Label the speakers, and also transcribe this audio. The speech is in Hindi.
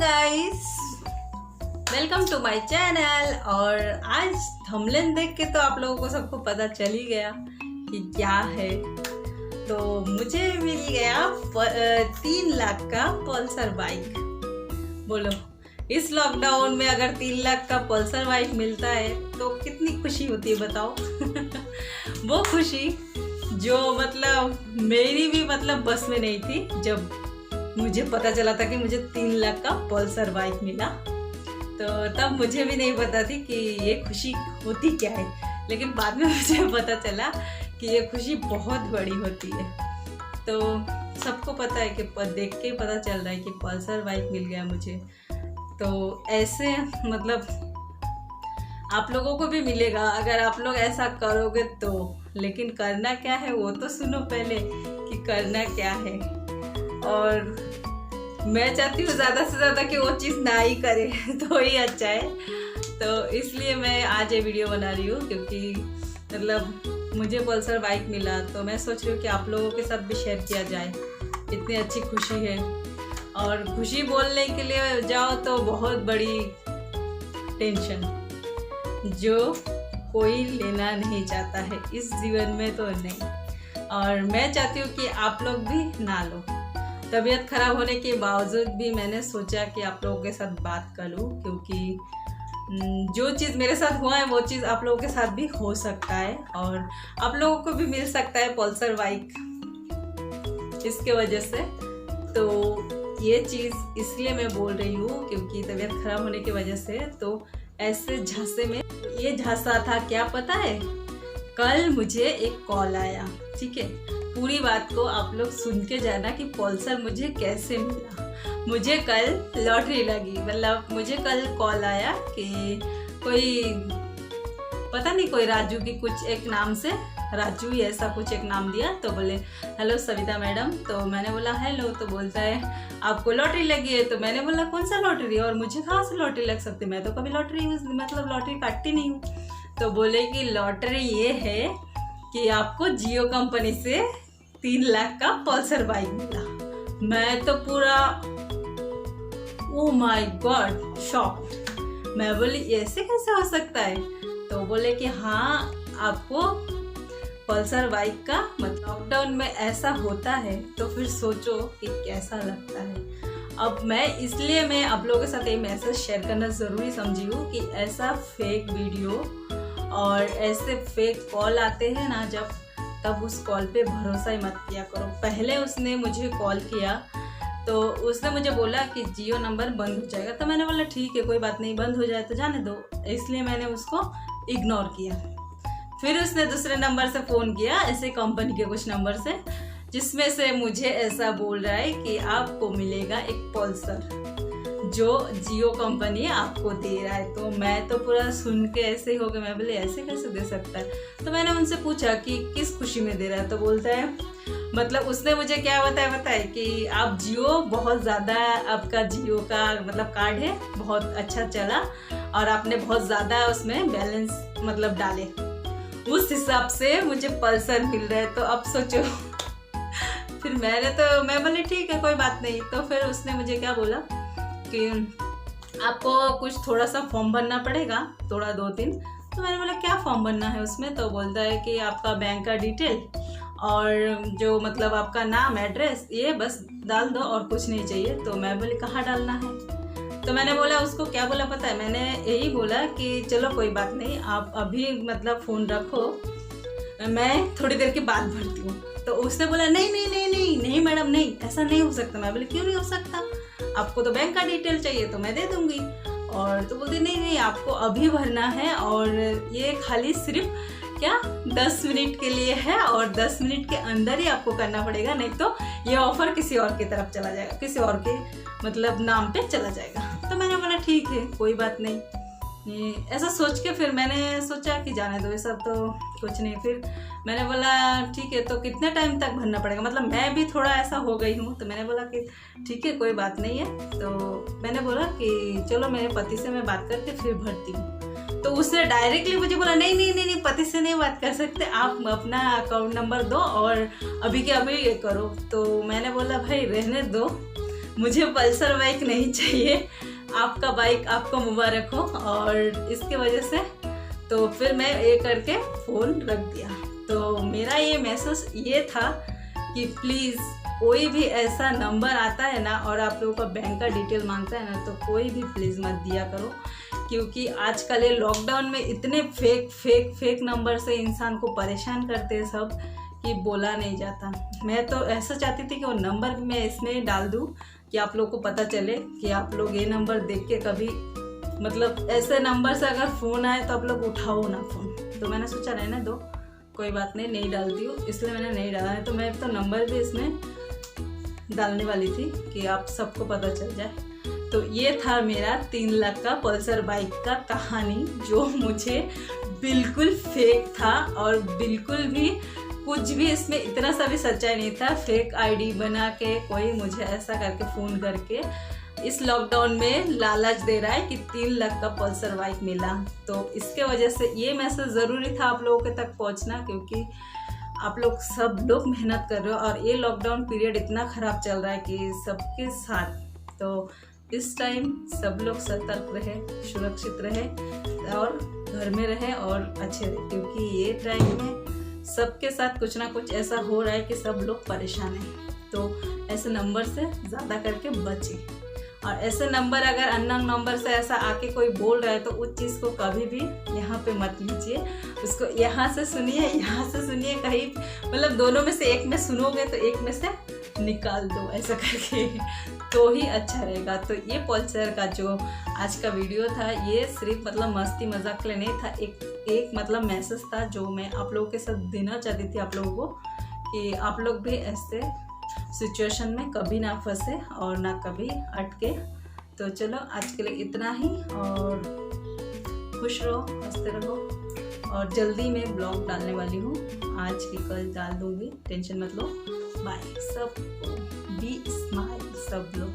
Speaker 1: Guys, welcome to my channel. और आज थंबनेल देख के तो आप लोगों को सबको पता चल ही गया कि क्या है। तो मुझे मिल गया 3 लाख का पल्सर बाइक। बोलो, इस लॉकडाउन में अगर 3 लाख का पल्सर बाइक मिलता है तो कितनी खुशी होती है बताओ। वो खुशी जो मतलब मेरी भी बस में नहीं थी जब मुझे पता चला था कि मुझे 3 लाख का पल्सर बाइक मिला। तो तब मुझे भी नहीं पता थी कि ये खुशी होती क्या है, लेकिन बाद में मुझे पता चला कि ये खुशी बहुत बड़ी होती है। तो सबको पता है कि देख के पता चल रहा है कि पल्सर बाइक मिल गया मुझे। तो ऐसे आप लोगों को भी मिलेगा अगर आप लोग ऐसा करोगे तो। लेकिन करना क्या है वो तो सुनो पहले कि करना क्या है। और मैं चाहती हूँ ज़्यादा से ज़्यादा कि वो चीज़ ना ही करे तो ही अच्छा है। तो इसलिए मैं आज ये वीडियो बना रही हूँ, क्योंकि मुझे पल्सर बाइक मिला तो मैं सोच रही हूँ कि आप लोगों के साथ भी शेयर किया जाए। इतनी अच्छी खुशी है, और खुशी बोलने के लिए जाओ तो बहुत बड़ी टेंशन जो कोई लेना नहीं चाहता है इस जीवन में तो नहीं। और मैं चाहती हूँ कि आप लोग भी ना लो। तबीयत खराब होने के बावजूद भी मैंने सोचा कि आप लोगों के साथ बात कर लूँ, क्योंकि जो चीज़ मेरे साथ हुआ है वो चीज़ आप लोगों के साथ भी हो सकता है और आप लोगों को भी मिल सकता है पल्सर बाइक इसके वजह से। तो ये चीज़ इसलिए मैं बोल रही हूँ क्योंकि तबीयत खराब होने की वजह से। तो ऐसे झांसे में ये झांसा था, क्या पता है, कल मुझे एक कॉल आया। ठीक है, पूरी बात को आप लोग सुन के जाना कि पल्सर मुझे कैसे मिला। मुझे कल लॉटरी लगी, मुझे कल कॉल आया कि कोई पता नहीं कोई राजू की कुछ एक नाम से, राजू ही ऐसा कुछ एक नाम दिया। तो बोले हेलो सविता मैडम। तो मैंने बोला हेलो। तो बोलता है आपको लॉटरी लगी है। तो मैंने बोला कौन सा लॉटरी, और मुझे कहाँ से लॉटरी लग सकती है, मैं तो कभी लॉटरी लॉटरी काटती नहीं हूँ। तो बोले कि लॉटरी ये है कि आपको जियो कंपनी से 3 लाख का पल्सर बाइक मिला। मैं तो पूरा ओ माय गॉड शॉक। मैं बोली ऐसे कैसे हो सकता है। तो बोले कि हाँ, आपको पल्सर बाइक का लॉकडाउन में ऐसा होता है तो फिर सोचो कि कैसा लगता है। अब मैं आप लोगों के साथ ये मैसेज शेयर करना ज़रूरी समझी हूँ कि ऐसा फेक वीडियो और ऐसे फेक कॉल आते हैं ना जब, तब उस कॉल पे भरोसा ही मत किया करो। पहले उसने मुझे कॉल किया तो उसने मुझे बोला कि जियो नंबर बंद हो जाएगा। तो मैंने बोला ठीक है कोई बात नहीं, बंद हो जाए तो जाने दो। इसलिए मैंने उसको इग्नोर किया। फिर उसने दूसरे नंबर से फ़ोन किया, ऐसे कंपनी के कुछ नंबर से, जिसमें से मुझे ऐसा बोल रहा है कि आपको मिलेगा एक पल्सर जो जियो कंपनी आपको दे रहा है। तो मैं तो पूरा सुन के ऐसे ही हो गया। मैं बोले ऐसे कैसे दे सकता है। तो मैंने उनसे पूछा कि किस खुशी में दे रहा है। तो बोलता है उसने मुझे क्या बताया कि आप जियो बहुत ज़्यादा, आपका जियो का कार्ड है बहुत अच्छा चला और आपने बहुत ज़्यादा उसमें बैलेंस डाले, उस हिसाब से मुझे पल्सर मिल रहा है। तो अब सोचो। फिर मैं बोली ठीक है कोई बात नहीं। तो फिर उसने मुझे क्या बोला कि आपको कुछ थोड़ा सा फॉर्म भरना पड़ेगा, थोड़ा 2-3। तो मैंने बोला क्या फॉर्म भरना है उसमें। तो बोलता है कि आपका बैंक का डिटेल और जो आपका नाम एड्रेस ये बस डाल दो और कुछ नहीं चाहिए। तो मैं बोली कहाँ डालना है। तो मैंने बोला उसको क्या बोला पता है, मैंने यही बोला कि चलो कोई बात नहीं, आप अभी फ़ोन रखो, मैं थोड़ी देर के बाद भरती हूँ। तो उसने बोला नहीं नहीं नहीं नहीं नहीं मैडम नहीं, ऐसा नहीं हो सकता। मैं बोली क्यों नहीं हो सकता, आपको तो बैंक का डिटेल चाहिए तो मैं दे दूँगी। और तो बोलती नहीं नहीं आपको अभी भरना है, और ये खाली सिर्फ 10 मिनट के लिए है, और 10 मिनट के अंदर ही आपको करना पड़ेगा, नहीं तो ये ऑफ़र किसी और की तरफ चला जाएगा, किसी और के नाम पे चला जाएगा। तो मैंने बोला ठीक है कोई बात नहीं। ऐसा सोच के फिर मैंने सोचा कि जाने दो ये सब तो कुछ नहीं। फिर मैंने बोला ठीक है तो कितने टाइम तक भरना पड़ेगा, मैं भी थोड़ा ऐसा हो गई हूँ। तो मैंने बोला कि ठीक है कोई बात नहीं है। तो मैंने बोला कि चलो मेरे पति से मैं बात करके फिर भरती हूँ। तो उसने डायरेक्टली मुझे बोला नहीं नहीं नहीं नहीं पति से नहीं बात कर सकते, आप अपना अकाउंट नंबर दो और अभी के अभी ये करो। तो मैंने बोला भाई रहने दो, मुझे पल्सर बाइक नहीं चाहिए, आपका बाइक आपको मुबारक हो। और इसके वजह से तो फिर मैं ये करके फ़ोन रख दिया। तो मेरा ये मैसेज ये था कि प्लीज़ कोई भी ऐसा नंबर आता है ना और आप लोगों का बैंक का डिटेल मांगता है ना, तो कोई भी प्लीज़ मत दिया करो, क्योंकि आजकल ये लॉकडाउन में इतने फेक नंबर से इंसान को परेशान करते हैं सब कि बोला नहीं जाता। मैं तो ऐसा चाहती थी कि वो नंबर भी मैं इसमें डाल दूँ कि आप लोग को पता चले कि आप लोग ये नंबर देख के कभी मतलब ऐसे नंबर से अगर फ़ोन आए तो आप लोग उठाओ ना फ़ोन। तो मैंने सोचा रहने दो, कोई बात नहीं डालती हूँ, इसलिए मैंने नहीं डाला है। तो मैं तो नंबर भी इसमें डालने वाली थी कि आप सबको पता चल जाए। तो ये था मेरा 3 लाख का पल्सर बाइक का कहानी, जो मुझे बिल्कुल फेक था और बिल्कुल भी कुछ भी इसमें इतना सा भी सच्चाई नहीं था। फेक आईडी बना के कोई मुझे ऐसा करके फ़ोन करके इस लॉकडाउन में लालच दे रहा है कि 3 लाख का पल्सर बाइक मिला। तो इसके वजह से ये मैसेज ज़रूरी था आप लोगों के तक पहुंचना, क्योंकि आप लोग सब लोग मेहनत कर रहे हो और ये लॉकडाउन पीरियड इतना ख़राब चल रहा है कि सबके साथ। तो इस टाइम सब लोग सतर्क रहे, सुरक्षित रहे और घर में रहे और अच्छे रहे, क्योंकि ये टाइम में सबके साथ कुछ ना कुछ ऐसा हो रहा है कि सब लोग परेशान हैं। तो ऐसे नंबर से ज़्यादा करके बचें। और ऐसे नंबर अगर अननोन नंबर से ऐसा आके कोई बोल रहा है तो उस चीज़ को कभी भी यहाँ पे मत लीजिए। उसको यहाँ से सुनिए कहीं मतलब दोनों में से एक में सुनोगे तो एक में से निकाल दो, ऐसा करके तो ही अच्छा रहेगा। तो ये पल्सर का जो आज का वीडियो था ये सिर्फ मतलब मस्ती मजाक के लिए नहीं था, एक मतलब मैसेज था जो मैं आप लोगों के साथ देना चाहती थी आप लोगों को, कि आप लोग भी ऐसे सिचुएशन में कभी ना फंसे और ना कभी अटके। तो चलो आज के लिए इतना ही, और खुश रहो, हंसते रहो। और जल्दी मैं ब्लॉग डालने वाली हूँ, आज की कल डाल दूँगी, टेंशन मत लो। बाय सबको, बी स्माइल सब लोग।